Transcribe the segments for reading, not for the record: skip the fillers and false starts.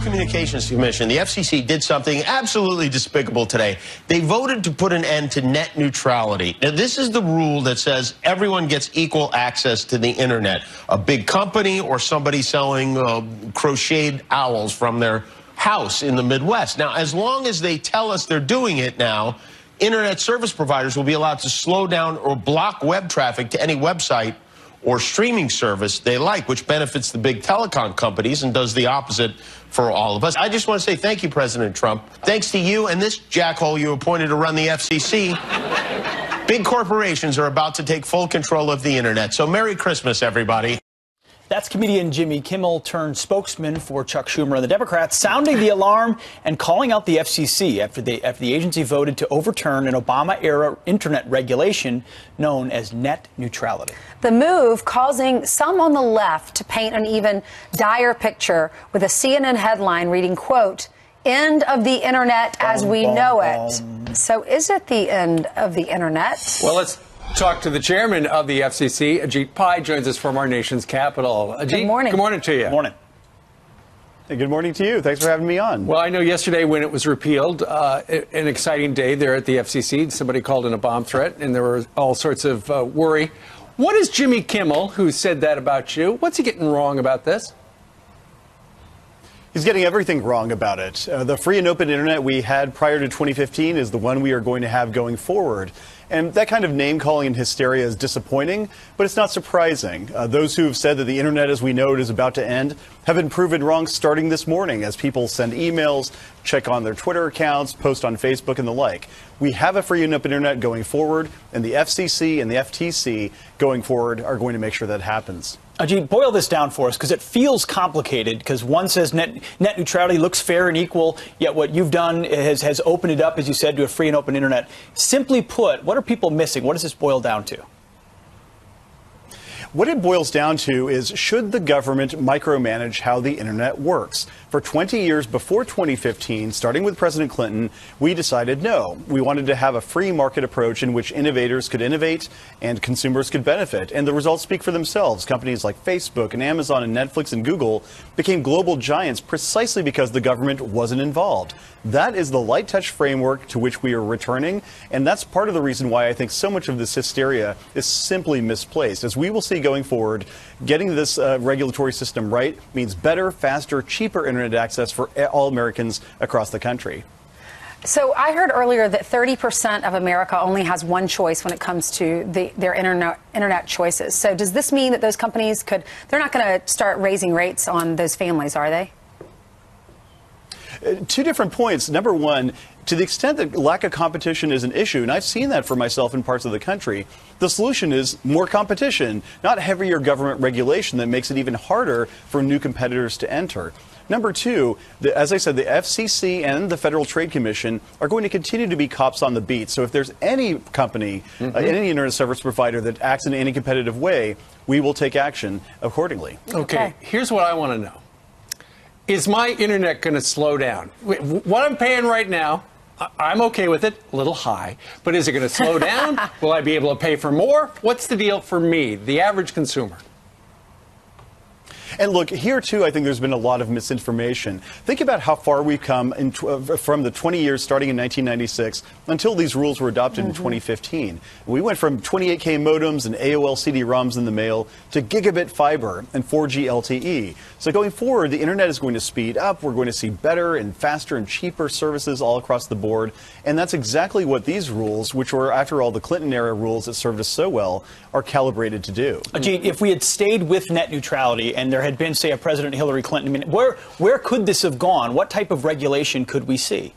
Communications Commission, the FCC, did something absolutely despicable today. They voted to put an end to net neutrality. Now, this is the rule that says everyone gets equal access to the internet. A big company or somebody selling crocheted owls from their house in the Midwest. Now, as long as they tell us they're doing it now, internet service providers will be allowed to slow down or block web traffic to any website or streaming service they like, which benefits the big telecom companies and does the opposite for all of us. I just want to say thank you, President Trump. Thanks to you and this jackhole you appointed to run the FCC, big corporations are about to take full control of the internet. So Merry Christmas, everybody. That's comedian Jimmy Kimmel turned spokesman for Chuck Schumer and the Democrats, sounding the alarm and calling out the FCC after the agency voted to overturn an Obama-era internet regulation known as net neutrality. The move causing some on the left to paint an even dire picture with a CNN headline reading, quote, "End of the internet as we know it." So is it the end of the internet? Well, let's talk to the chairman of the FCC. Ajit Pai joins us from our nation's capital. Ajit, good morning. Good morning to you. Good morning. Hey, good morning to you. Thanks for having me on. Well, I know yesterday when it was repealed, an exciting day there at the FCC. Somebody called in a bomb threat, and there was all sorts of worry. What is Jimmy Kimmel, who said that about you, what's he getting wrong about this? He's getting everything wrong about it. The free and open internet we had prior to 2015 is the one we are going to have going forward. And that kind of name-calling and hysteria is disappointing, but it's not surprising. Those who have said that the internet as we know it is about to end have been proven wrong starting this morning as people send emails, check on their Twitter accounts, post on Facebook and the like. We have a free and open internet going forward, and the FCC and the FTC going forward are going to make sure that happens. Ajit, boil this down for us, because it feels complicated, because one says net neutrality looks fair and equal, yet what you've done has opened it up, as you said, to a free and open internet. Simply put, what are people missing? What does this boil down to? What it boils down to is, should the government micromanage how the internet works? For 20 years before 2015, starting with President Clinton, we decided no. We wanted to have a free market approach in which innovators could innovate and consumers could benefit. And the results speak for themselves. Companies like Facebook and Amazon and Netflix and Google became global giants precisely because the government wasn't involved. That is the light touch framework to which we are returning. And that's part of the reason why I think so much of this hysteria is simply misplaced. As we will see going forward, getting this regulatory system right means better, faster, cheaper internet access for all Americans across the country. So I heard earlier that 30% of America only has one choice when it comes to their internet choices. So does this mean that those companies they're not going to start raising rates on those families, are they? Two different points. Number one, to the extent that lack of competition is an issue, and I've seen that for myself in parts of the country, the solution is more competition, not heavier government regulation that makes it even harder for new competitors to enter. Number two, as I said, the FCC and the Federal Trade Commission are going to continue to be cops on the beat. So if there's any company, any internet service provider that acts in any competitive way, we will take action accordingly. Okay, here's what I want to know. Is my internet going to slow down? What I'm paying right now, I'm okay with it, a little high, but is it going to slow down? Will I be able to pay for more? What's the deal for me, the average consumer? And look, here too, I think there's been a lot of misinformation. Think about how far we've come from the 20 years starting in 1996 until these rules were adopted in 2015. We went from 28K modems and AOL CD-ROMs in the mail to gigabit fiber and 4G LTE. So going forward, the internet is going to speed up. We're going to see better and faster and cheaper services all across the board. And that's exactly what these rules, which were, after all, the Clinton-era rules that served us so well, are calibrated to do. Ajit, if we had stayed with net neutrality and there had been, say, a President Hillary Clinton, I mean, where could this have gone? What type of regulation could we see?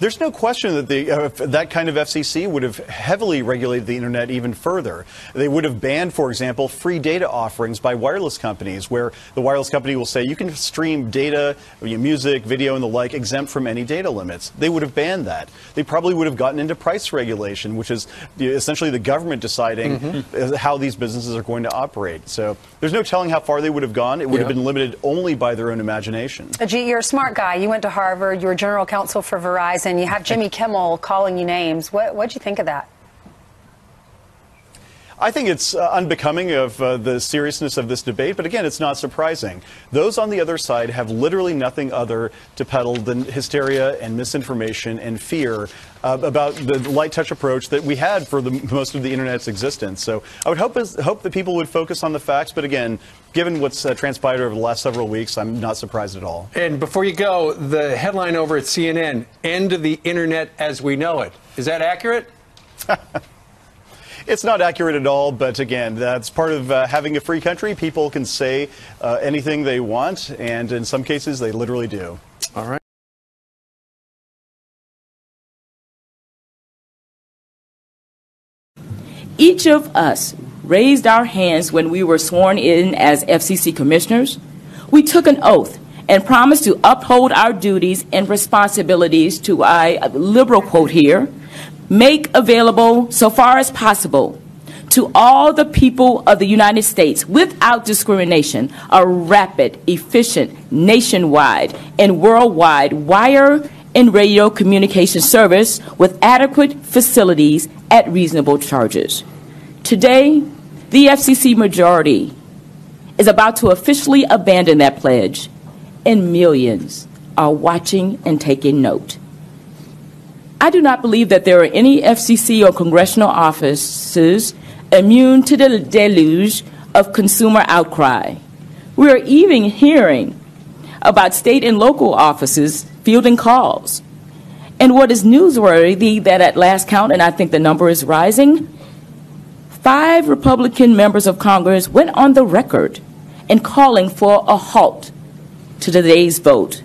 There's no question that that kind of FCC would have heavily regulated the internet even further. They would have banned, for example, free data offerings by wireless companies, where the wireless company will say you can stream data, music, video, and the like exempt from any data limits. They would have banned that. They probably would have gotten into price regulation, which is essentially the government deciding how these businesses are going to operate. So there's no telling how far they would have gone. It would have been limited only by their own imagination. Ajit, you're a smart guy. You went to Harvard. You were general counsel for Verizon. You have Jimmy Kimmel calling you names. What'd you think of that? I think it's unbecoming of the seriousness of this debate, but again, it's not surprising. Those on the other side have literally nothing other to peddle than hysteria and misinformation and fear about the light touch approach that we had for most of the Internet's existence. So I would hope that people would focus on the facts, but again, given what's transpired over the last several weeks, I'm not surprised at all. And before you go, the headline over at CNN, "End of the Internet as we know it." Is that accurate? It's not accurate at all, but again, that's part of having a free country. People can say anything they want, and in some cases, they literally do. All right. Each of us raised our hands when we were sworn in as FCC commissioners. We took an oath and promised to uphold our duties and responsibilities to, a liberal quote here, make available so far as possible to all the people of the United States without discrimination a rapid, efficient, nationwide, and worldwide wire and radio communication service with adequate facilities at reasonable charges. Today, the FCC majority is about to officially abandon that pledge, and millions are watching and taking note. I do not believe that there are any FCC or congressional offices immune to the deluge of consumer outcry. We are even hearing about state and local offices fielding calls. And what is newsworthy that at last count, and I think the number is rising, 5 Republican members of Congress went on the record in calling for a halt to today's vote